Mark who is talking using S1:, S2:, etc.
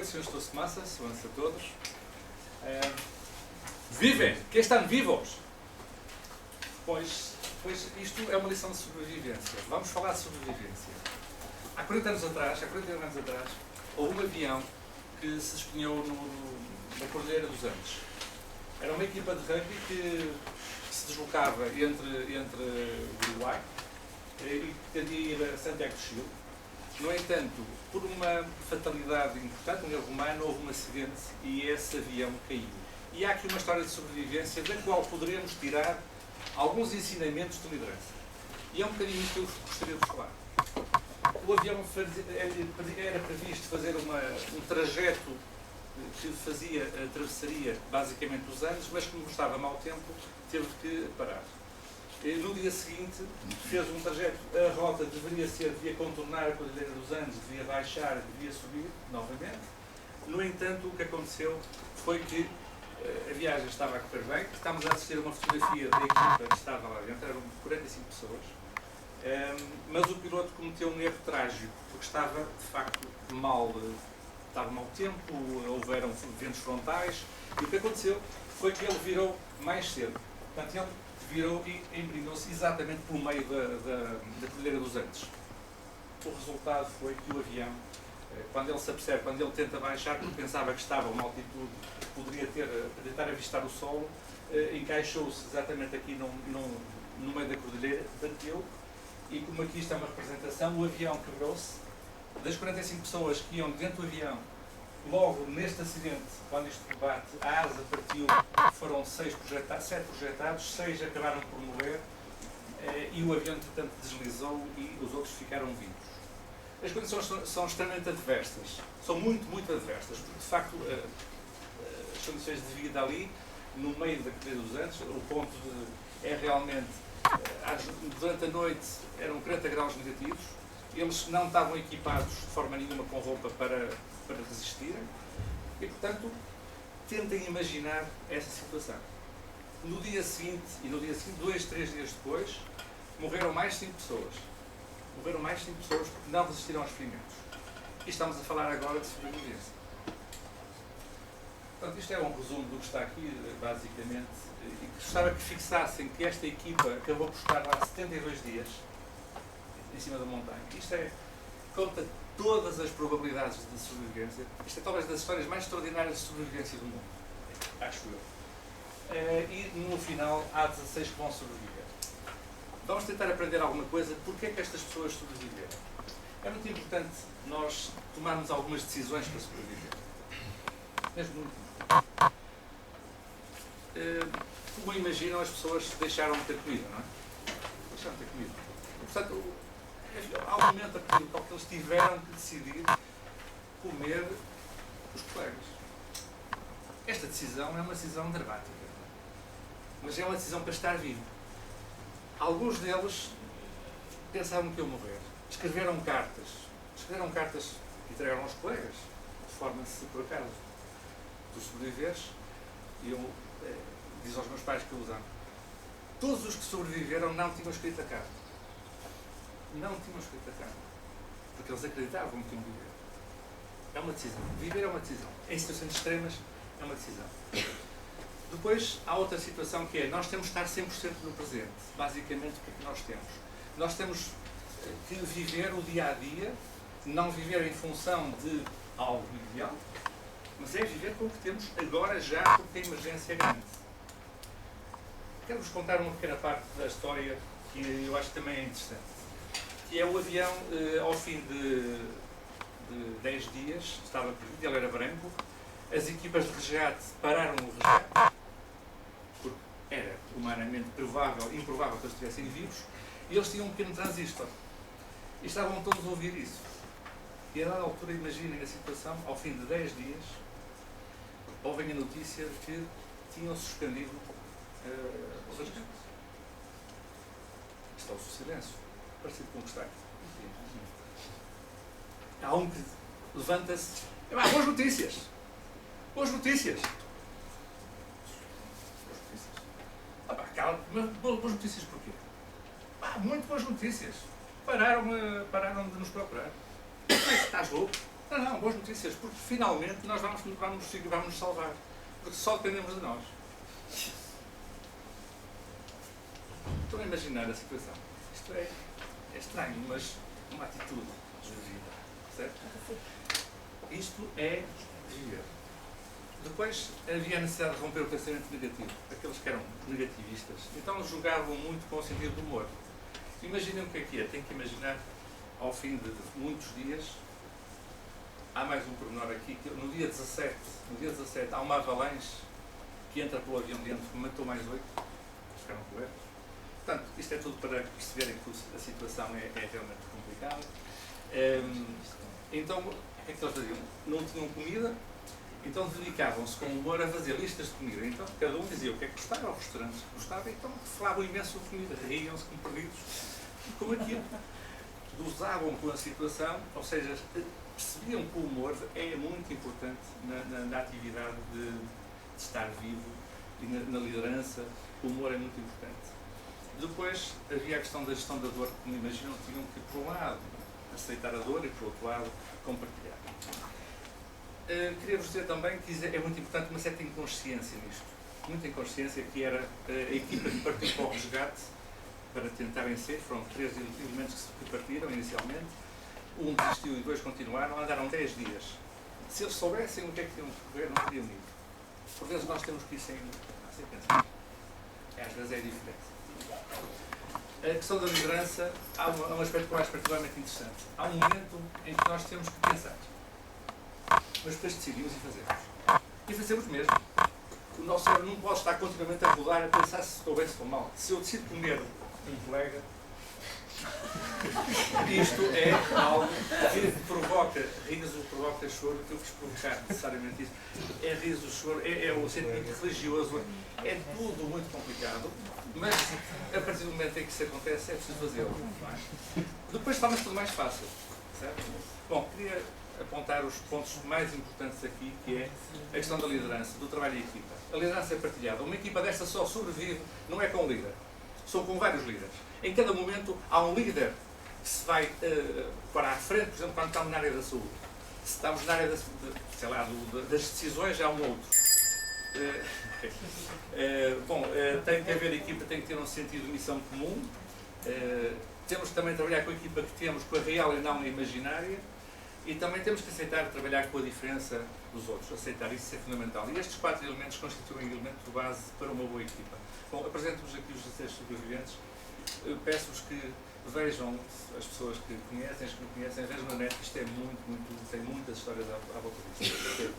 S1: noite, senhores Toastmasters, boa-noite a todos. Vivem! Que estão vivos? Pois isto é uma lição de sobrevivência. Vamos falar de sobrevivência. Há 40 anos atrás, há 41 anos atrás, houve um avião que se despenhou na Cordilheira dos Andes. Era uma equipa de rugby que se deslocava entre o Uruguai e pretendia ir a Santiago do Chile. No entanto, por uma fatalidade importante, um erro humano, houve um acidente e esse avião caiu. E há aqui uma história de sobrevivência da qual poderemos tirar alguns ensinamentos de liderança. E é um bocadinho isto que eu gostaria de falar. O avião era previsto fazer um trajeto que atravessaria basicamente os Andes, mas como estava mau tempo, teve que parar. No dia seguinte, fez um trajeto, a rota devia contornar a Cordilheira dos Andes, devia baixar, devia subir novamente. No entanto, o que aconteceu foi que a viagem estava a correr bem. Estamos a assistir a uma fotografia da equipa que estava lá dentro, eram 45 pessoas, mas o piloto cometeu um erro trágico, porque estava de facto mal, estava mau tempo, houveram ventos frontais, e o que aconteceu foi que ele virou mais cedo. Portanto, ele virou e embrinou-se exatamente pelo meio da Cordilheira dos Andes. O resultado foi que o avião, quando ele se apercebe, quando ele tenta baixar, porque pensava que estava a uma altitude, poderia tentar avistar o solo, encaixou-se exatamente aqui no meio da cordilheira, bateu, e como aqui está uma representação, o avião quebrou-se. Das 45 pessoas que iam dentro do avião, logo neste acidente, quando isto bate, a asa partiu, foram 7 projetados, 6 acabaram por morrer, e o avião, portanto, deslizou e os outros ficaram vivos. As condições são extremamente adversas, são muito, muito adversas, porque de facto as condições de vida ali, no meio da Cordilheira dos Andes, o ponto é realmente, durante a noite eram 40 graus negativos, eles não estavam equipados de forma nenhuma com roupa para resistirem, e portanto tentem imaginar essa situação. No dia seguinte, 2, 3 dias depois, morreram mais 5 pessoas. Morreram mais 5 pessoas porque não resistiram aos ferimentos. E estamos a falar agora de sobrevivência. Portanto, isto é um resumo do que está aqui, basicamente, e gostava que fixassem que esta equipa acabou por estar lá 72 dias, em cima da montanha. Isto conta todas as probabilidades de sobrevivência. Isto é talvez das histórias mais extraordinárias de sobrevivência do mundo, acho eu. E no final há 16 que vão sobreviver. Vamos tentar aprender alguma coisa. Porquê é que estas pessoas sobreviveram? É muito importante nós tomarmos algumas decisões para sobreviver. Mesmo muito importante. Como imaginam, as pessoas deixaram de ter comida, não é? Deixaram de ter comida. Portanto, há um momento em que eles tiveram que decidir comer os colegas. Esta decisão é uma decisão dramática, mas é uma decisão para estar vivo. Alguns deles pensavam que iam morrer. Escreveram cartas e entregaram aos colegas, de forma se por acaso tu sobreviveres, e eu diz aos meus pais que eu usava. Todos os que sobreviveram não tinham escrito a carta. Não tinham escrito a carta. Porque eles acreditavam que iam viver. É uma decisão. Viver é uma decisão. Em situações extremas é uma decisão. Depois há outra situação que é, nós temos que estar 100% no presente. Basicamente, o que é que nós temos? Nós temos que viver o dia a dia, não viver em função de algo ideal, mas é viver com o que temos agora já, porque a emergência é grande. Quero-vos contar uma pequena parte da história que eu acho que também é interessante. Que é o avião, ao fim de 10 dias, estava perdido, ele era branco, as equipas de resgate pararam o resgate, porque era humanamente improvável que eles estivessem vivos, e eles tinham um pequeno transistor. E estavam todos a ouvir isso. E a dada altura, imaginem a situação, ao fim de 10 dias, ouvem a notícia de que tinham suspendido o resgate. Está o silêncio, parecido com o que está aqui. Há um que levanta-se. Boas notícias! Boas notícias! Boas notícias porquê? Muito boas notícias. Pararam de nos procurar. Estás louco? Não, boas notícias, porque finalmente nós vamos nos salvar. Porque só dependemos de nós. Estão a imaginar a situação. Isto é estranho, mas uma atitude de vida. Certo? Isto é viver. Depois havia a necessidade de romper o pensamento negativo. Aqueles que eram negativistas. Então jogavam muito com o sentido do humor. Imaginem o que é. Tem que imaginar, ao fim de muitos dias, há mais um pormenor aqui, que no dia 17 há uma avalanche que entra pelo avião dentro, que matou mais 8, ficaram cobertos. Portanto, isto é tudo para perceberem que a situação é realmente complicada. Então, o que é que eles faziam? Não tinham comida, então dedicavam-se com humor a fazer listas de comida. Então, cada um dizia o que é que gostava, ao restaurante que gostava, então falavam imenso de comida, riam-se como perdidos com aquilo. Usavam com a situação, ou seja, percebiam que o humor é muito importante na atividade de estar vivo e na liderança. O humor é muito importante. Depois havia a questão da gestão da dor, como imaginam, tinham que, por um lado, aceitar a dor e, por outro lado, compartilhar. Queria-vos dizer também que é muito importante uma certa inconsciência nisto. Muita inconsciência, que era a equipa que partiu para o resgate para tentarem ser. Foram 3 elementos que partiram inicialmente. Um desistiu e 2 continuaram. Andaram 10 dias. Se eles soubessem o que é que tinham que correr, não teriam ido. Por vezes nós temos que ir sem pensar. Às vezes é diferente. A questão da liderança, há um aspecto que eu acho particularmente interessante. Há um momento em que nós temos que pensar. Mas depois decidimos e fazemos. E fazemos mesmo. O nosso cérebro não pode estar continuamente a rodar, a pensar se estou bem, se estou mal. Se eu decido comer um colega, isto é algo que provoca riso, provoca choro, que eu vos provocar necessariamente isso. É riso, choro, é o sentimento religioso, é tudo muito complicado, mas a partir do momento em que isso acontece é preciso fazê-lo. Depois torna-se tudo mais fácil. Certo? Bom, queria apontar os pontos mais importantes aqui, que é a questão da liderança, do trabalho em equipa. A liderança é partilhada. Uma equipa desta só sobrevive, não é com um líder, são com vários líderes. Em cada momento há um líder que se vai para a frente, por exemplo, quando estamos na área da saúde. Se estamos na área das decisões, há um outro. Tem que haver equipa, tem que ter um sentido de missão comum. Temos que também trabalhar com a equipa que temos, com a real e não a imaginária. E também temos que aceitar trabalhar com a diferença dos outros. Aceitar isso é fundamental. E estes 4 elementos constituem um elemento de base para uma boa equipa. Bom, apresento-vos aqui os 16 sobreviventes. Peço-vos que vejam as pessoas que conhecem, as que não conhecem, vejam na net, isto é tem muitas histórias à volta disso.